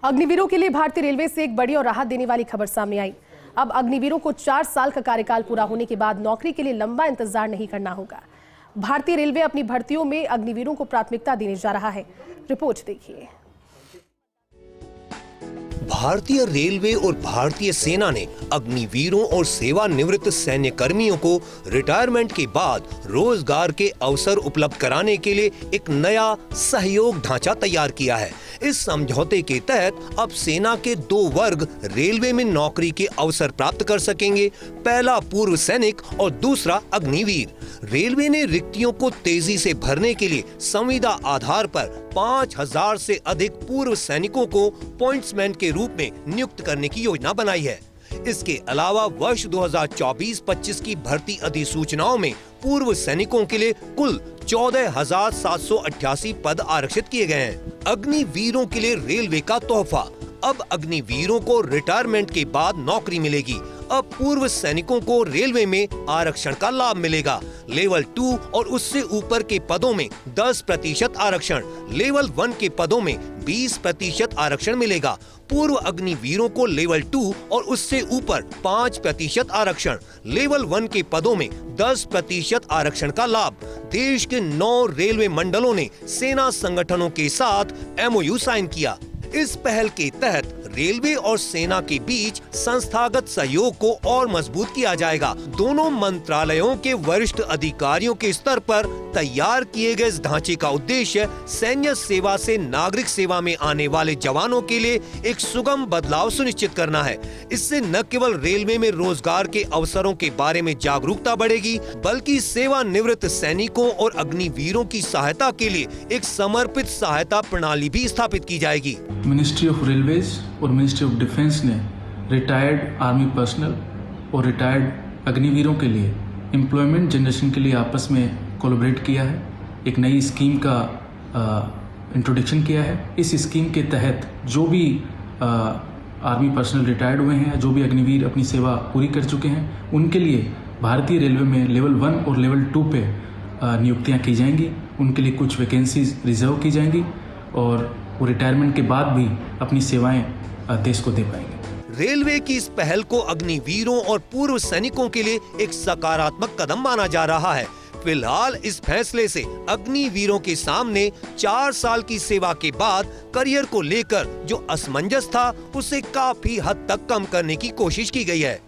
अग्निवीरों के लिए भारतीय रेलवे से एक बड़ी और राहत देने वाली खबर सामने आई। अब अग्निवीरों को 4 साल का कार्यकाल पूरा होने के बाद नौकरी के लिए लंबा इंतजार नहीं करना होगा। भारतीय रेलवे अपनी भर्तियों में अग्निवीरों को प्राथमिकता देने जा रहा है। रिपोर्ट देखिए। भारतीय रेलवे और भारतीय सेना ने अग्निवीरों और सेवानिवृत्त सैन्य कर्मियों को रिटायरमेंट के बाद रोजगार के अवसर उपलब्ध कराने के लिए एक नया सहयोग ढांचा तैयार किया है। इस समझौते के तहत अब सेना के 2 वर्ग रेलवे में नौकरी के अवसर प्राप्त कर सकेंगे। पहला पूर्व सैनिक और दूसरा अग्निवीर। रेलवे ने रिक्तियों को तेजी से भरने के लिए संविदा आधार पर 5000 से अधिक पूर्व सैनिकों को पॉइंट्समैन के रूप में नियुक्त करने की योजना बनाई है। इसके अलावा वर्ष 2024-25 की भर्ती अधिसूचनाओं में पूर्व सैनिकों के लिए कुल 14,788 पद आरक्षित किए गए हैं। अग्निवीरों के लिए रेलवे का तोहफा। अब अग्निवीरों को रिटायरमेंट के बाद नौकरी मिलेगी। अब पूर्व सैनिकों को रेलवे में आरक्षण का लाभ मिलेगा। लेवल 2 और उससे ऊपर के पदों में 10% आरक्षण, लेवल 1 के पदों में 20% आरक्षण मिलेगा। पूर्व अग्निवीरों को लेवल 2 और उससे ऊपर 5% आरक्षण, लेवल 1 के पदों में 10% आरक्षण का लाभ। देश के 9 रेलवे मंडलों ने सेना संगठनों के साथ MOU साइन किया। इस पहल के तहत रेलवे और सेना के बीच संस्थागत सहयोग को और मजबूत किया जाएगा। दोनों मंत्रालयों के वरिष्ठ अधिकारियों के स्तर पर तैयार किए गए इस ढांचे का उद्देश्य सैन्य सेवा से नागरिक सेवा में आने वाले जवानों के लिए एक सुगम बदलाव सुनिश्चित करना है। इससे न केवल रेलवे में रोजगार के अवसरों के बारे में जागरूकता बढ़ेगी, बल्कि सेवानिवृत्त सैनिकों और अग्निवीरों की सहायता के लिए एक समर्पित सहायता प्रणाली भी स्थापित की जाएगी। मिनिस्ट्री ऑफ रेलवेज और मिनिस्ट्री ऑफ डिफेंस ने रिटायर्ड आर्मी पर्सनल और रिटायर्ड अग्निवीरों के लिए एम्प्लॉयमेंट जनरेशन के लिए आपस में कोलैबोरेट किया है। एक नई स्कीम का इंट्रोडक्शन किया है। इस स्कीम के तहत जो भी आर्मी पर्सनल रिटायर्ड हुए हैं, जो भी अग्निवीर अपनी सेवा पूरी कर चुके हैं, उनके लिए भारतीय रेलवे में लेवल 1 और लेवल 2 पे नियुक्तियां की जाएंगी। उनके लिए कुछ वैकेंसीज रिजर्व की जाएंगी और वो रिटायरमेंट के बाद भी अपनी सेवाएं देश को दे पाएंगे। रेलवे की इस पहल को अग्निवीरों और पूर्व सैनिकों के लिए एक सकारात्मक कदम माना जा रहा है। फिलहाल इस फैसले से अग्निवीरों के सामने 4 साल की सेवा के बाद करियर को लेकर जो असमंजस था, उसे काफी हद तक कम करने की कोशिश की गई है।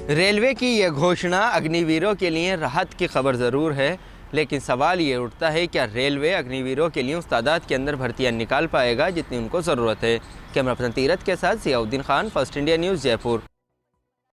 रेलवे की यह घोषणा अग्निवीरों के लिए राहत की खबर जरूर है, लेकिन सवाल ये उठता है क्या रेलवे अग्निवीरों के लिए उस तादाद के अंदर भर्तियां निकाल पाएगा जितनी उनको ज़रूरत है। कैमरा पर्सन तीरथ के साथ Ziauddin Khan, first India news, Jaipur.